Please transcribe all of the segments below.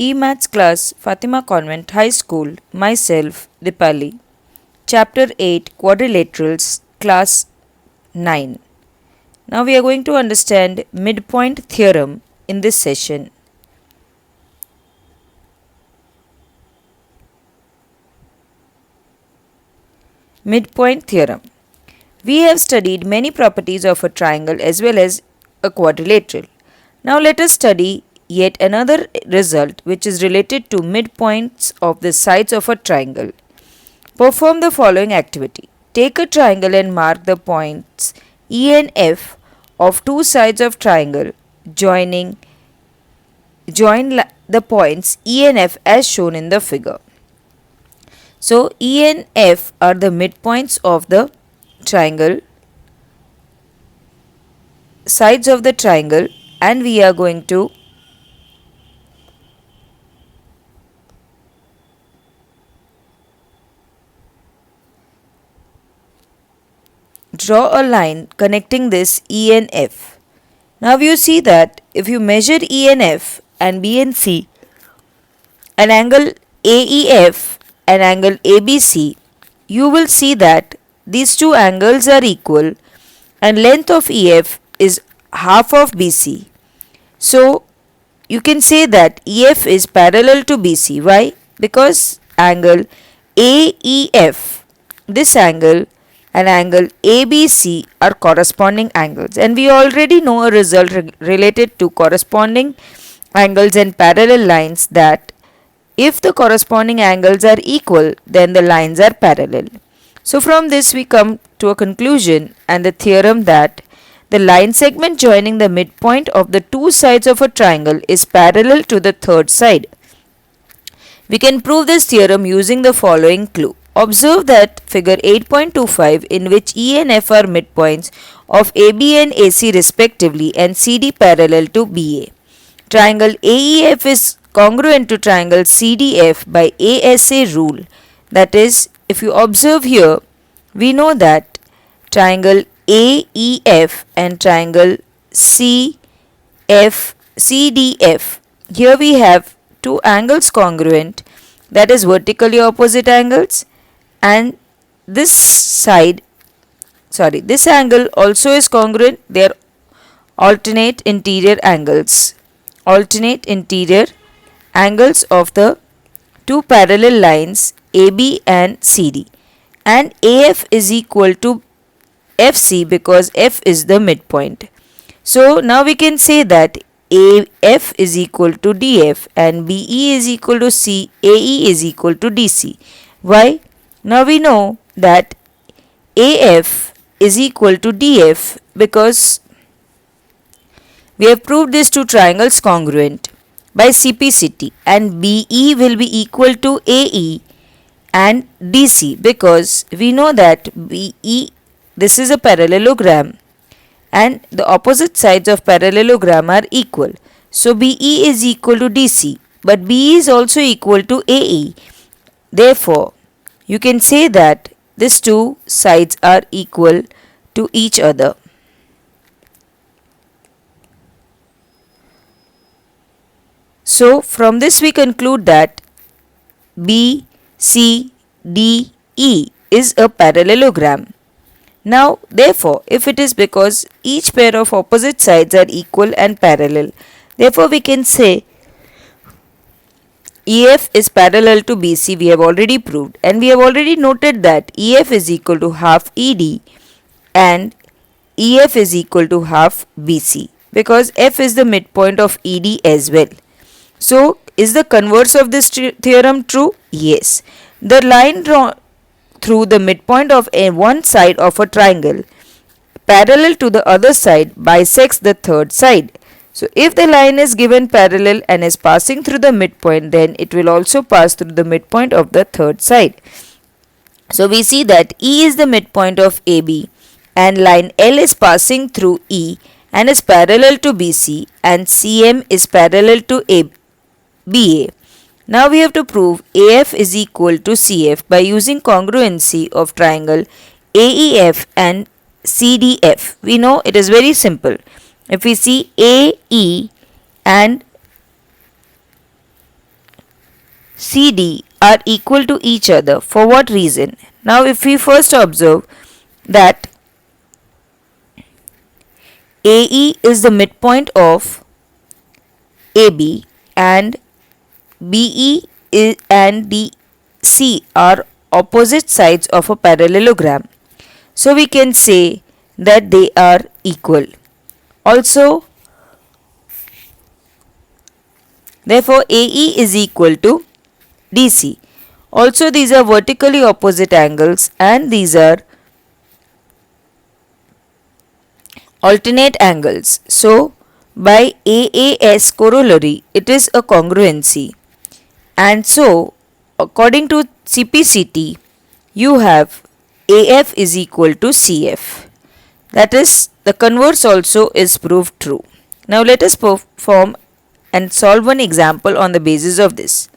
E-Maths class, Fatima Convent High School, myself, Dipali. Chapter 8, Quadrilaterals, Class 9. Now we are going to understand midpoint theorem in this session. Midpoint theorem. We have studied many properties of a triangle as well as a quadrilateral. Now let us study yet another result which is related to midpoints of the sides of a triangle. Perform the following activity. Take a triangle and mark the points E and F of two sides of triangle. Join the points E and F as shown in the figure. So E and F are the midpoints of the triangle, sides of the triangle, and we are going to draw a line connecting this E and F. Now you see that if you measure E and F and B and C, an angle AEF and angle ABC, you will see that these two angles are equal and length of EF is half of BC. So you can say that EF is parallel to BC. Why? Because angle AEF, this angle, and angle ABC are corresponding angles, and we already know a result related to corresponding angles and parallel lines, that if the corresponding angles are equal, then the lines are parallel. So from this we come to a conclusion and the theorem that the line segment joining the midpoint of the two sides of a triangle is parallel to the third side. We can prove this theorem using the following clue. Observe that figure 8.25, in which E and F are midpoints of AB and AC respectively and CD parallel to BA. Triangle AEF is congruent to triangle CDF by ASA rule. That is, if you observe here, we know that triangle AEF and triangle CDF, here we have two angles congruent, that is vertically opposite angles, and this angle also is congruent. They are alternate interior angles of the two parallel lines AB and CD, and AF is equal to FC because F is the midpoint. So now we can say that AF is equal to DF and BE is equal to C, AE is equal to DC. Why? Now we know that AF is equal to DF because we have proved these two triangles congruent by CPCT, and BE will be equal to AE and DC because we know that BE, this is a parallelogram and the opposite sides of parallelogram are equal. So BE is equal to DC, but BE is also equal to AE. Therefore, you can say that these two sides are equal to each other. So from this we conclude that BCDE is a parallelogram. Now therefore, if it is because each pair of opposite sides are equal and parallel, therefore we can say EF is parallel to BC. We have already proved, and we have already noted that EF is equal to half ED and EF is equal to half BC because F is the midpoint of ED as well. So is the converse of this theorem true? Yes. The line drawn through the midpoint of one side of a triangle parallel to the other side bisects the third side. So if the line is given parallel and is passing through the midpoint, then it will also pass through the midpoint of the third side. So we see that E is the midpoint of AB and line L is passing through E and is parallel to BC, and CM is parallel to BA. Now we have to prove AF is equal to CF by using congruency of triangle AEF and CDF. We know it is very simple. If we see AE and CD are equal to each other. For what reason? Now if we first observe that AE is the midpoint of AB and BE and DC are opposite sides of a parallelogram. So we can say that they are equal. Also, therefore AE is equal to DC. Also, these are vertically opposite angles and these are alternate angles. So, by AAS corollary, it is a congruency. And so, according to CPCT, you have AF is equal to CF. That is, the converse also is proved true. Now, let us perform and solve one example on the basis of this.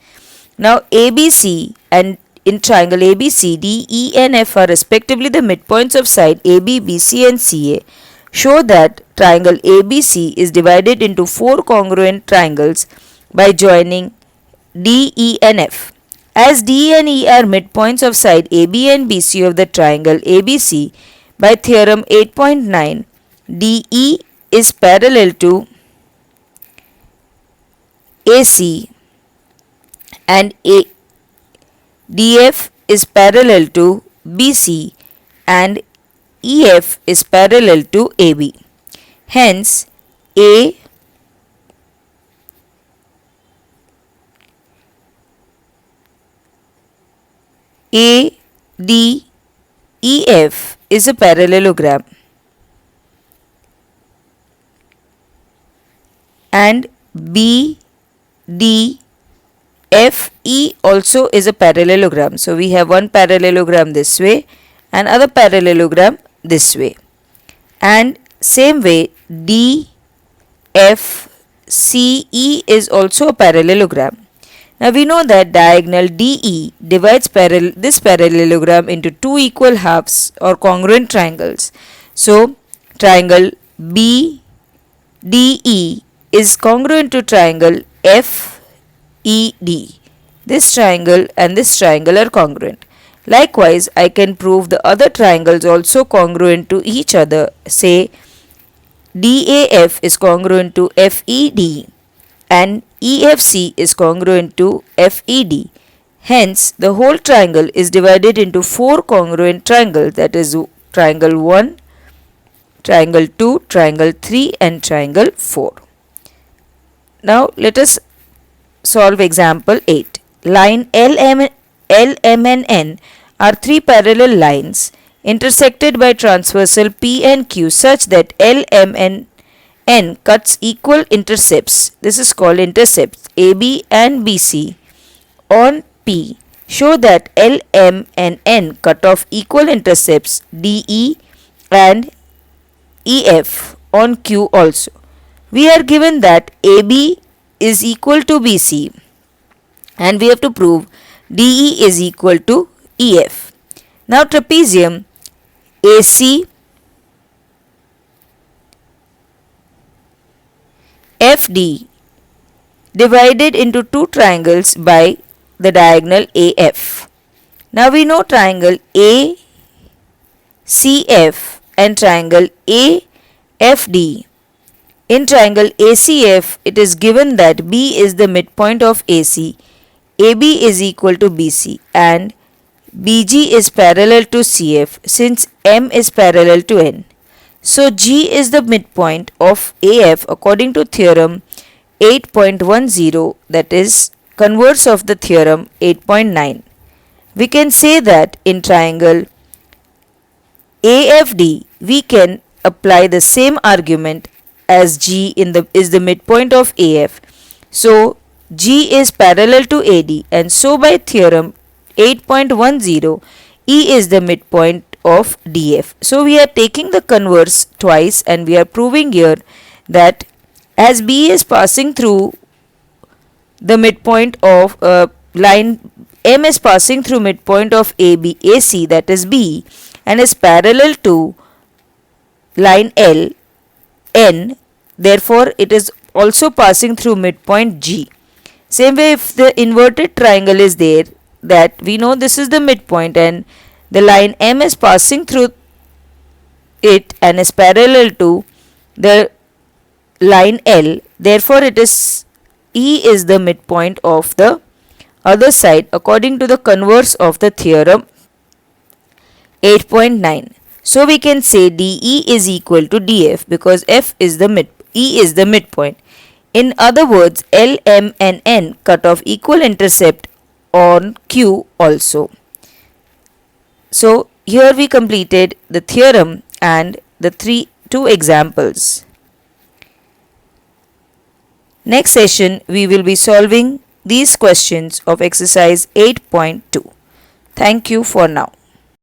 Now, ABC and in triangle ABC, D, E and F are respectively the midpoints of side AB, BC and CA. Show that triangle ABC is divided into 4 congruent triangles by joining D, E and F. As D and E are midpoints of side AB and BC of the triangle ABC, by theorem 8.9, DE is parallel to AC and DF is parallel to BC and EF is parallel to AB. Hence, A D E F is a parallelogram and B D F E also is a parallelogram. So we have one parallelogram this way and other parallelogram this way. And same way D F C E is also a parallelogram. Now we know that diagonal DE divides this parallelogram into 2 equal halves or congruent triangles. So triangle BDE is congruent to triangle FED. This triangle and this triangle are congruent. Likewise, I can prove the other triangles also congruent to each other. Say DAF is congruent to FED and EFC is congruent to FED. Hence, the whole triangle is divided into 4 congruent triangles, that is triangle 1, triangle 2, triangle 3 and triangle 4. Now, let us solve example 8. Line LM and N are 3 parallel lines intersected by transversal P and Q such that LM and N cuts equal intercepts. This is called intercepts AB and BC on P. Show that LM and N cut off equal intercepts DE and EF on Q also. We are given that AB is equal to BC and we have to prove DE is equal to EF. Now trapezium AC FD divided into 2 triangles by the diagonal AF. Now we know triangle ACF and triangle AFD. In triangle ACF, it is given that B is the midpoint of AC, AB is equal to BC and BG is parallel to CF since M is parallel to N. So G is the midpoint of AF according to theorem 8.10, that is converse of the theorem 8.9. We can say that in triangle AFD we can apply the same argument as G is the midpoint of AF. So G is parallel to AD and so by theorem 8.10 E is the midpoint of DF. So we are taking the converse twice and we are proving here that as B is passing through the midpoint of line M is passing through midpoint of AC, that is B, and is parallel to line N, therefore it is also passing through midpoint G. Same way, if the inverted triangle is there, that we know this is the midpoint and the line M is passing through it and is parallel to the line L, therefore it is E is the midpoint of the other side according to the converse of the theorem 8.9. So we can say DE is equal to DF because E is the midpoint. In other words, L, M and N cut off equal intercept on Q also. So here we completed the theorem and the two examples. Next session we will be solving these questions of exercise 8.2. Thank you for now.